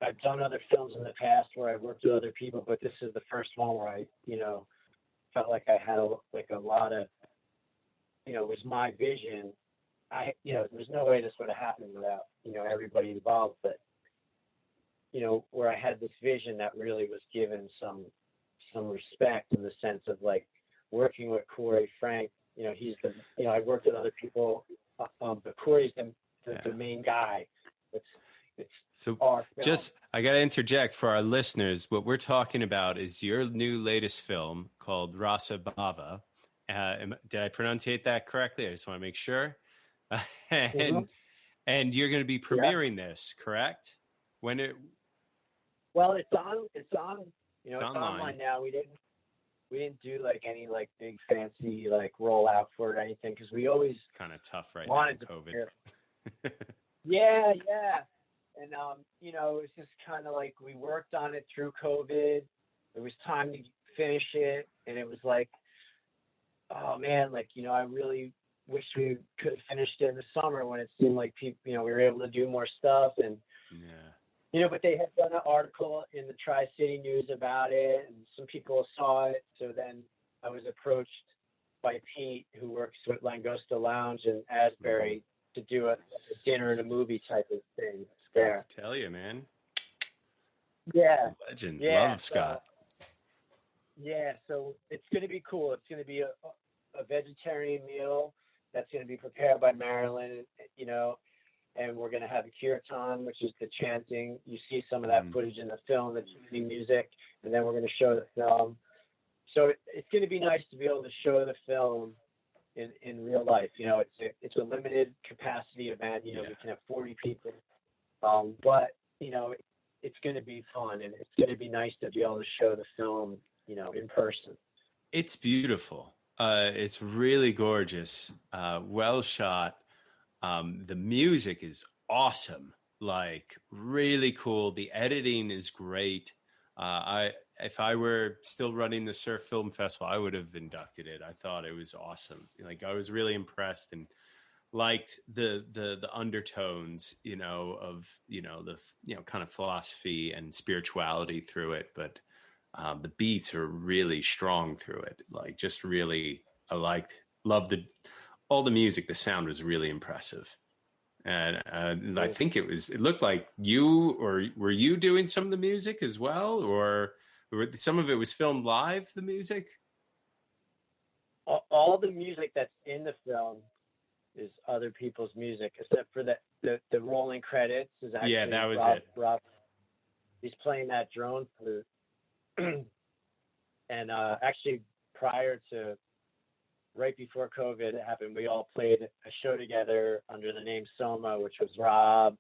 I've done other films in the past where I've worked with other people, but this is the first one where I, felt like I had a lot of, it was my vision. There's no way this would have happened without, everybody involved, but, where I had this vision that really was given some respect in the sense of like working with Corey Frank. He's I worked with other people, but Corey's the main guy. It's so our film. just I got to interject for our listeners. What we're talking about is your new latest film called Rasa Bhava. Did I pronunciate that correctly? I just want to make sure. and you're going to be premiering this, correct? When it? Well, it's on. It's online. online now. We didn't do like any like big fancy like rollout for it or anything because we always. It's kind of tough right now in COVID. Yeah. And it's just kind of like we worked on it through COVID. It was time to finish it, and it was like, oh man, like I really wish we could have finished it in the summer when it seemed like people, we were able to do more stuff and. Yeah. But they had done an article in the Tri-City News about it, and some people saw it. So then I was approached by Pete, who works with Langosta Lounge in Asbury, to do a dinner and a movie type of thing. Scott, I tell you, man. Yeah. Legend. Yeah, Love Scott. So it's going to be cool. It's going to be a vegetarian meal that's going to be prepared by Marilyn, and we're going to have a kirtan, which is the chanting. You see some of that footage in the film, the chanting music, and then we're going to show the film. So it's going to be nice to be able to show the film in real life. It's a limited capacity event. We can have 40 people, but it's going to be fun, and it's going to be nice to be able to show the film, in person. It's beautiful. It's really gorgeous. Well shot. The music is awesome, like really cool. The editing is great. If I were still running the Surf Film Festival, I would have inducted it. I thought it was awesome. Like I was really impressed and liked the undertones, of the kind of philosophy and spirituality through it. But the beats are really strong through it. Like just really, loved all the music. The sound was really impressive. And I think it looked like were you doing some of the music as well? Or some of it was filmed live, the music? All the music that's in the film is other people's music, except for the rolling credits is actually that was Rob. He's playing that drone flute. And actually prior to right before COVID happened, we all played a show together under the name Soma, which was Rob,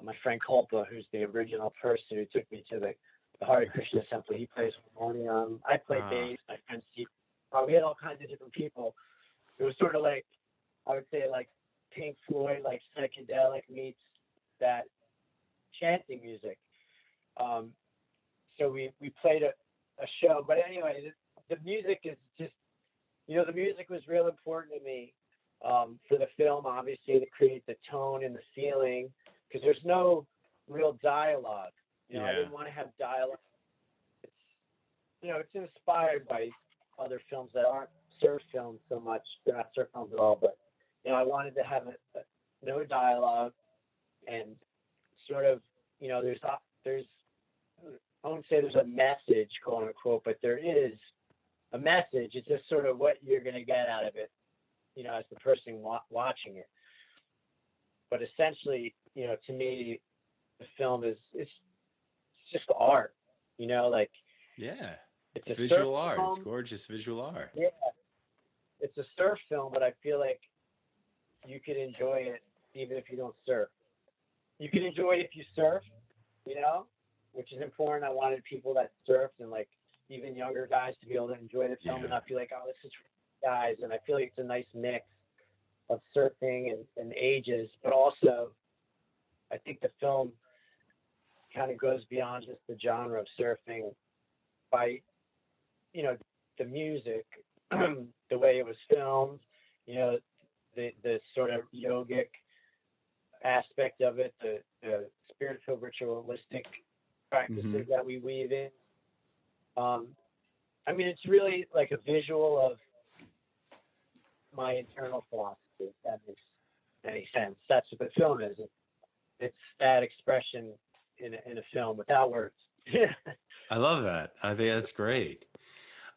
my friend Kolpa, who's the original person who took me to the Hare Krishna temple. He plays harmonium. I play bass. My friend Steve. We had all kinds of different people. It was sort of like, I would say, like Pink Floyd, like psychedelic meets that chanting music. So we played a show. But anyway, the music is just, the music was real important to me for the film, obviously, to create the tone and the feeling, because there's no real dialogue. I didn't want to have dialogue. It's inspired by other films that aren't surf films so much. They're not surf films at all, but, I wanted to have no dialogue and sort of, there's I won't say there's a message, quote unquote, but there is a message. It's just sort of what you're going to get out of it, as the person watching it. But essentially, to me, the film it's just art, it's visual art. Film. It's gorgeous visual art. Yeah, it's a surf film, but I feel like you can enjoy it even if you don't surf. You can enjoy it if you surf, which is important. I wanted people that surfed and like even younger guys to be able to enjoy the film and not feel like, oh, this is for guys. And I feel like it's a nice mix of surfing and ages, but also I think the film kind of goes beyond just the genre of surfing by, the music, the way it was filmed, the sort of yogic aspect of it, the spiritual spiritualistic practices Mm-hmm. that we weave in. I mean, it's really like a visual of my internal philosophy, if that makes any sense. That's what the film is. It's that expression in a film without words. I love that. I think that's great.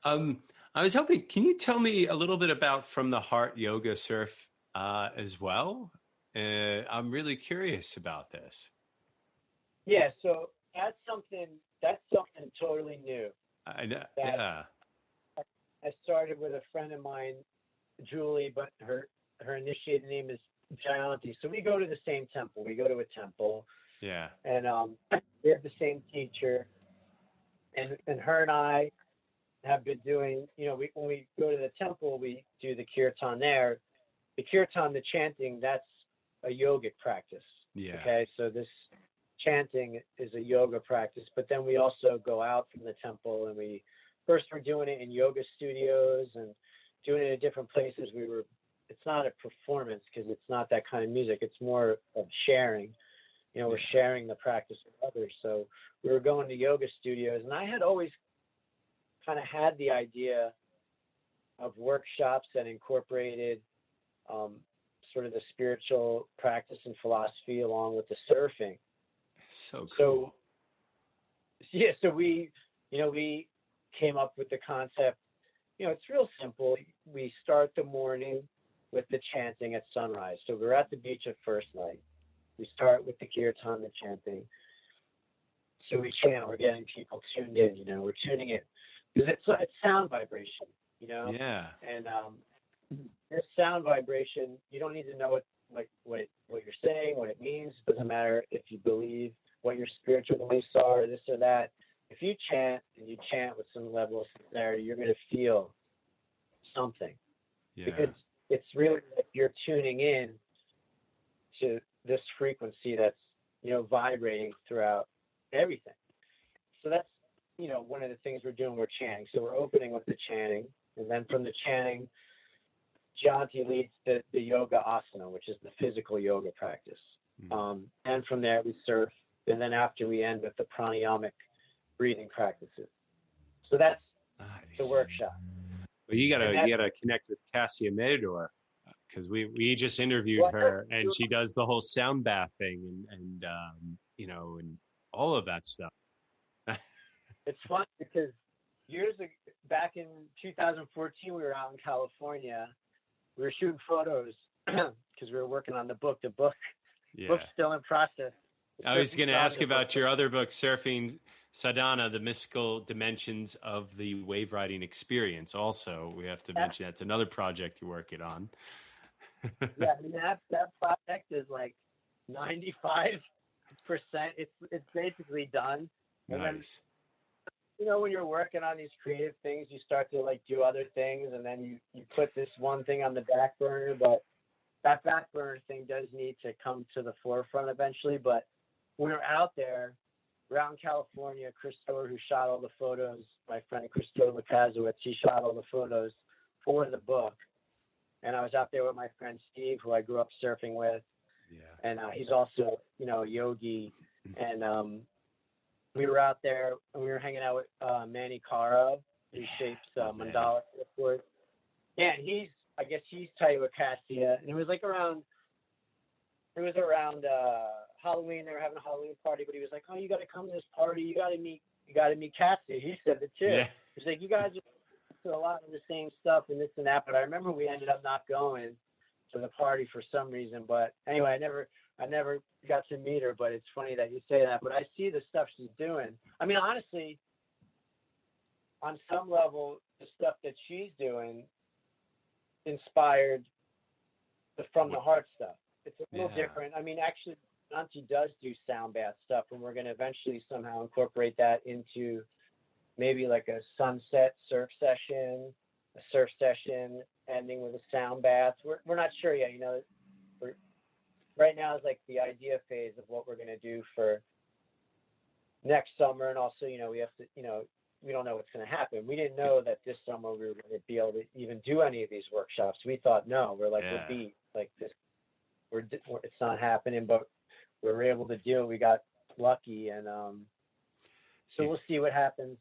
I was hoping, can you tell me a little bit about From the Heart Yoga Surf as well? I'm really curious about this. Yeah, so that's something totally new. I know. That Yeah. I started with a friend of mine, Julie, but her initiated name is Jayanti. So we go to the same temple. We go to a temple, Yeah. and we have the same teacher. And her and I have been doing. When we go to the temple, we do the kirtan there. The kirtan, the chanting, that's a yogic practice. Yeah. Okay, so this chanting is a yoga practice, but then we also go out from the temple and we're doing it in yoga studios and doing it in different places. It's not a performance because it's not that kind of music. It's more of sharing. We're sharing the practice with others. So we were going to yoga studios, and I had always kind of had the idea of workshops that incorporated sort of the spiritual practice and philosophy along with the surfing. So cool. So we came up with the concept. It's real simple. We start the morning with the chanting at sunrise. So we're at the beach at first light. We start with the kirtan, the chanting. So we chant. We're getting people tuned in. We're tuning in because it's sound vibration. Yeah. And this sound vibration, you don't need to know what you're saying, what it means. It doesn't matter if you believe what your spiritual beliefs are, this or that. If you chant and you chant with some level of sincerity, you're going to feel something. Yeah. Because it's really like you're tuning in to this frequency that's, vibrating throughout everything. So that's, one of the things we're doing, we're chanting. So we're opening with the chanting. And then from the chanting, Janti leads the yoga asana, which is the physical yoga practice. And from there we surf. And then after we end with the pranayamic breathing practices. So that's nice. the workshop. Well, you gotta connect with Cassia Medor because we just interviewed her and she does the whole sound bath thing and and all of that stuff. It's fun because back in 2014, we were out in California. We were shooting photos because we were working on the book. The book's still in process. I was going to ask about your other book, Surfing Sadhana, The Mystical Dimensions of the Wave Riding Experience. Also, we have to mention that's another project you're working on. Yeah, I mean, that project is like 95%. It's basically done. And nice. Then, when you're working on these creative things, you start to like do other things, and then you put this one thing on the back burner. But that back burner thing does need to come to the forefront eventually. But when we're out in California, Chris Storer, who shot all the photos, my friend Chris Storer, he shot all the photos for the book. And I was out there with my friend Steve, who I grew up surfing with. Yeah. And he's also, a yogi. And we were out there and we were hanging out with Manny Caro, who shapes mandala surfboards. Yeah, and I guess he's Taiwakassia. And it was around Halloween. They were having a Halloween party, but he was like, "Oh, you got to come to this party. You got to meet Cassie." He said it too. Yeah. He's like, "You guys are a lot of the same stuff and this and that." But I remember we ended up not going to the party for some reason. But anyway, I never got to meet her. But it's funny that you say that. But I see the stuff she's doing. I mean, honestly, on some level, the stuff that she's doing inspired the From the Heart stuff. It's a little different. I mean, actually, Auntie does do sound bath stuff, and we're going to eventually somehow incorporate that into maybe like a sunset surf session, a surf session ending with a sound bath. We're not sure yet. Right now is like the idea phase of what we're going to do for next summer, and also, we have to, we don't know what's going to happen. We didn't know that this summer we were going to be able to even do any of these workshops. We thought, no, we're like, we'll be like this. It's not happening, but we were able to do it. We got lucky, and so we'll see what happens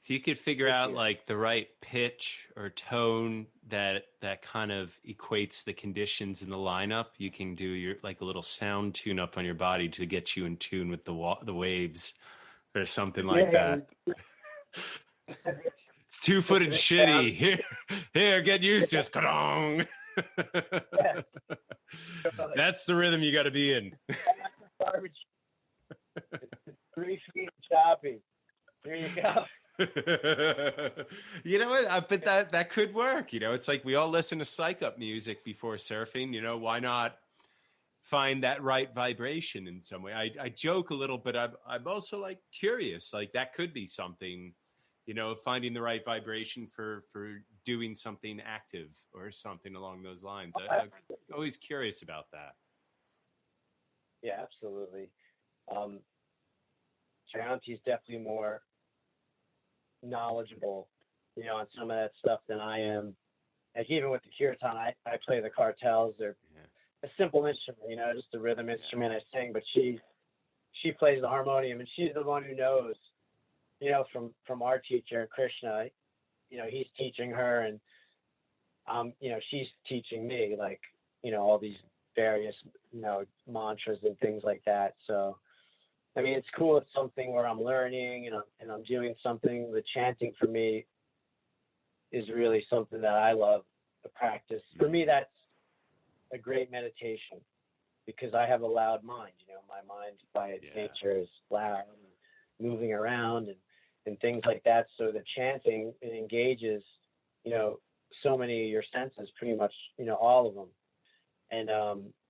if you could figure this out year. like the right pitch or tone that kind of equates the conditions in the lineup, you can do your like a little sound tune up on your body to get you in tune with the waves or something like that. It's 2-foot and shitty. Here, get used to it. Ka-dong. That's the rhythm you got to be in. 3 feet choppy. There you go. You know what? But that could work. You know, it's like we all listen to psych up music before surfing. You know, why not find that right vibration in some way? I joke a little, but I'm also like curious. Like that could be something. You know, finding the right vibration for doing something active or something along those lines. I'm always curious about that. Yeah, absolutely. Gianti's definitely more knowledgeable, you know, on some of that stuff than I am. Like even with the kirtan, I play the cartels. They're a simple instrument, you know, just a rhythm instrument I sing, but she plays the harmonium, and she's the one who knows, you know, from our teacher, Krishna, you know, he's teaching her, and you know, she's teaching me, like, you know, all these various, you know, mantras and things like that. So I mean, it's cool. It's something where I'm learning and I'm doing something. The chanting for me is really something that I love to practice. For me, that's a great meditation because I have a loud mind. You know, my mind by its nature is loud and moving around and things like that. So the chanting, it engages, you know, so many of your senses, pretty much, you know, all of them. And,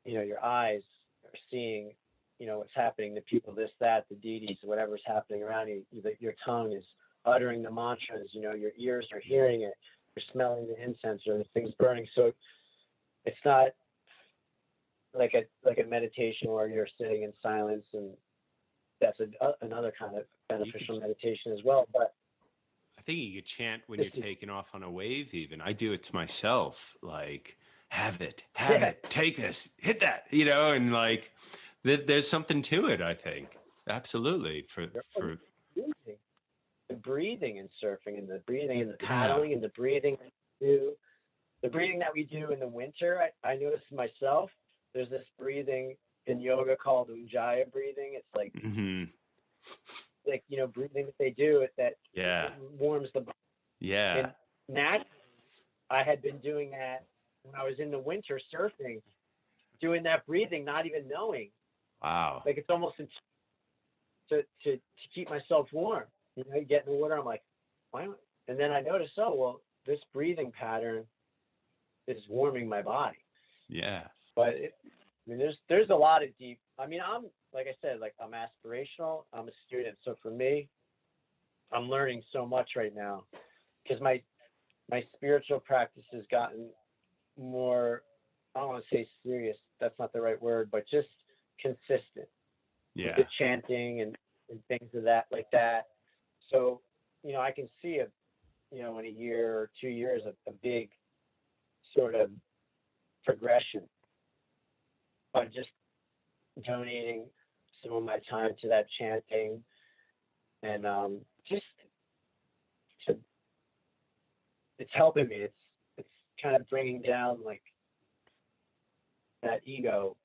you know, your eyes are seeing, you know, what's happening to people, this, that, the deities, whatever's happening around you. Your tongue is uttering the mantras, you know, your ears are hearing it, you're smelling the incense or the things burning. So it's not like a meditation where you're sitting in silence, and that's another kind of beneficial meditation as well. But I think you could chant when you're taking off on a wave even. I do it to myself, like, have it, take this, hit that, you know, and like, there's something to it, I think. Absolutely. For the breathing in surfing, and the breathing and the paddling, and the breathing that we do in the winter. I noticed myself, there's this breathing in yoga called Ujjayi breathing. It's like, like, you know, breathing that they do that warms the body. Yeah. And naturally, I had been doing that when I was in the winter surfing, doing that breathing, not even knowing. Wow. Like it's almost to keep myself warm. You know, you get in the water, I'm like, why? And then I noticed, oh, well, this breathing pattern is warming my body. Yeah. But I mean, there's a lot of deep. I mean, I'm like I said, like I'm aspirational. I'm a student, so for me, I'm learning so much right now because my spiritual practice has gotten more. I don't want to say serious. That's not the right word, but just consistent. Yeah. The chanting and things of that like that. So, you know, I can see in a year or 2 years, a big sort of progression by just donating some of my time to that chanting and just it's helping me. It's kind of bringing down like that ego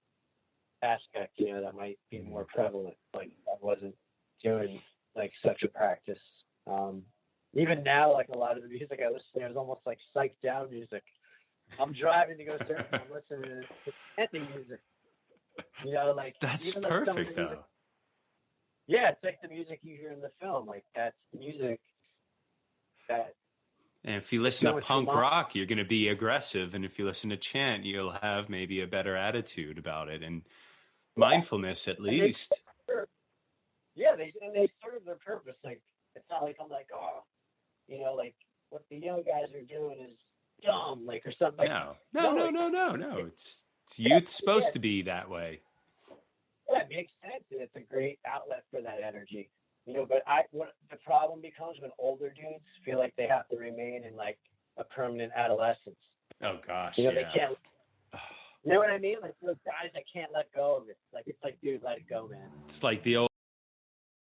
aspect, you know, that might be more prevalent. Like I wasn't doing like such a practice. Even now, like a lot of the music I listen to is almost like psyched down music. I'm driving to go surfing, I'm listening to chanting music. You know, like that's even perfect like though. Yeah, it's like the music you hear in the film. Like that's music that. And if you listen to punk rock, you're going to be aggressive. And if you listen to chant, you'll have maybe a better attitude about it. And mindfulness, at least. They serve their purpose. Like, it's not like I'm like, oh, you know, like what the young guys are doing is dumb, like, or something. No. It's youth supposed to be that way. Yeah, it makes sense. And it's a great outlet for that energy. You know, but what the problem becomes when older dudes feel like they have to remain in like a permanent adolescence. Oh gosh, you know, they can't. You know what I mean? Like those guys that can't let go of it. Like it's like, dude, let it go, man. It's like the old